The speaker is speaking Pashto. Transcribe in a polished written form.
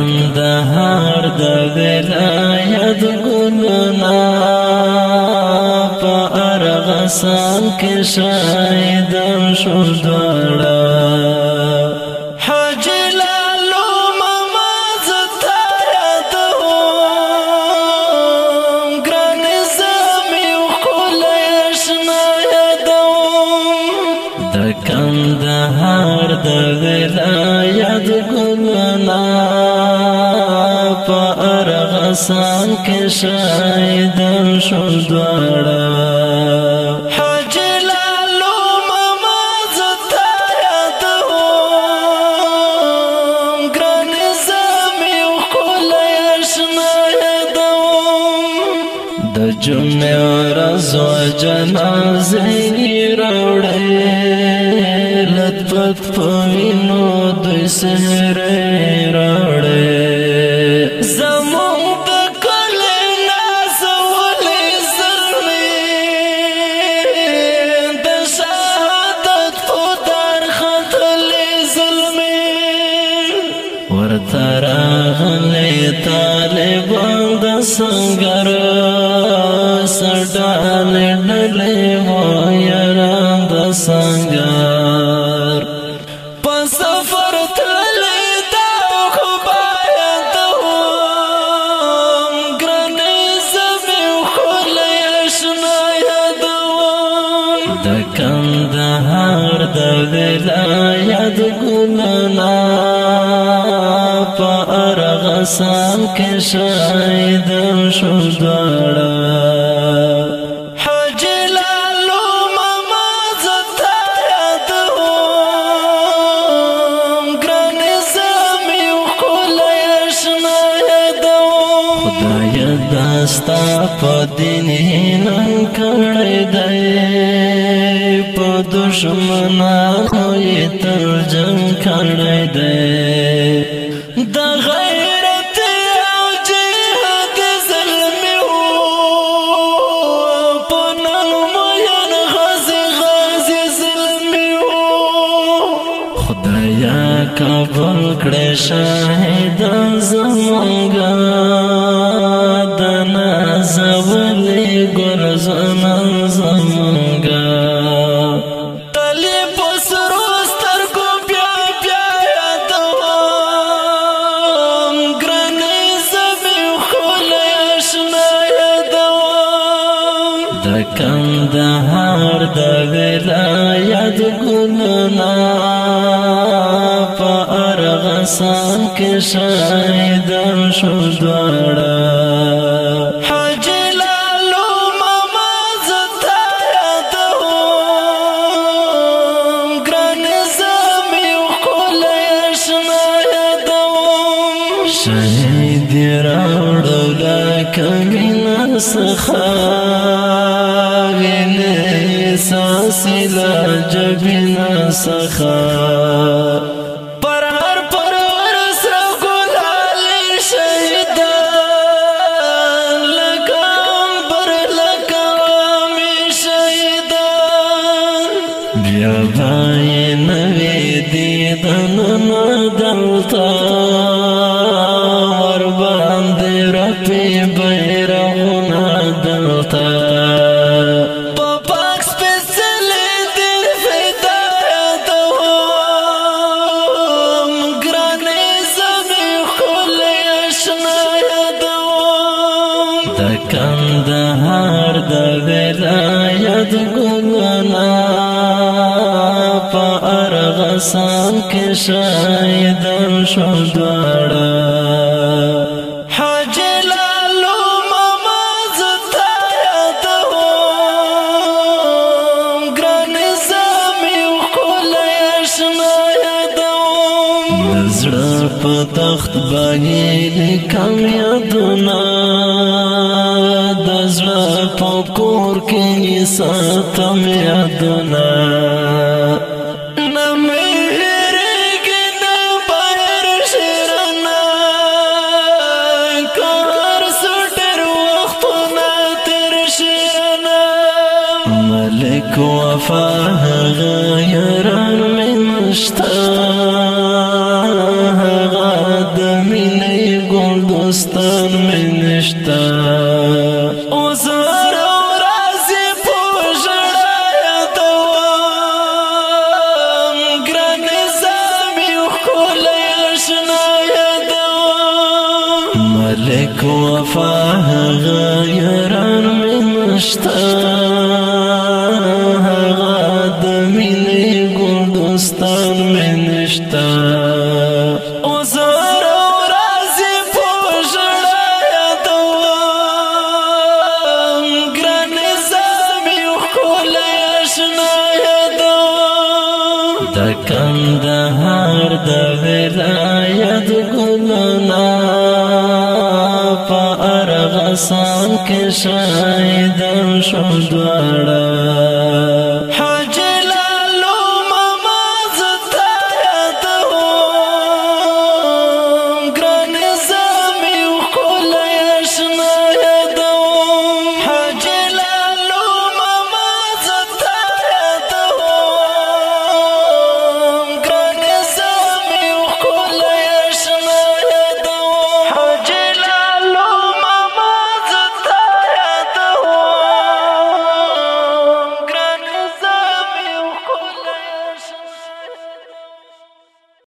کندهار د ولایت ګلنا په ارغسان کې شهیدان شو دواړه حاجي لالو ماما زتا یادوم ګران زمي ښکلی اشنا یادوم د کندهار د ولایت ګلنا په ارغسان کې شهیدان شو دواړه حاجي لالو ماما زتا یادوم ګران زمي ښکلی اشنا یادوم د جمعې ورځ وه جنازې راوړې لطفت په وینو دوی سهرې راوړې زمونږ د کلي نازولې زلمې د شهادت په دار ختلې زلمې ورته راغلې طالبان د سنګر سډالې ډلې وه یاران د سنګر په سفر تللې دا خو باید وم ګرانې زمي ښکلی اشنا یادوم د کندهار د ولایت ګلنا په ارغسان کې شهیدان شو دواړه حاجي لالو ماما زتا یادوم ګران زمي ښکلی اشنا یادوم خدایه دا ستا په دین هیلن کړی دی په دشمنانو یې تل جنګ کړی دی د غیرت او جهاد زلمي وو په نومین غازي غازي زلمي وو خدایا کابل کړې شهیدان زمونږه د نازولې ګلزنان زمونږه کندهار د ولایت ګلنا په ارغسان کې شهیدان شو دواړه حاجي لالو ماما زتا یادوم ګران زمي ښکلی اشنا یادوم شهید یې راوړو لکه وینه څخه ساسی لجبنا سخا پر هر سر گلالی شهیدان لکم بر لکمی شهیدان بیا بای نوی دیدن ندلتا ور باندې رپی بیرغنا دلتا کندهار د ولایت ګلنا په ارغسان کې شهیدان شو دواړه حاجي لالو ماما زتا یادوم ګران زمي ښکلی اشنا یادوم د زړه په تخت باندې لیکم یادونه د زړه په کور کې ساتم یادونه نه مې هېرېږي نه بهر شیرنه که هر څه ډېر وختونه تېر شیرنه ملک وفا هغه یاران مې نشته هغه د مینې دوستان میں نشتا وزار ورازی پوشڑا یدوام گران زامی خولی اشنا یدوام ملک وفا غیران میں نشتا دوستان میں نشتا وزار ورازی پوشڑا یدوام گران زامی خولی اشنا یدوام دا کندهار دا ولایت گلنا پا ارغسان کے شاہدم شو دوارا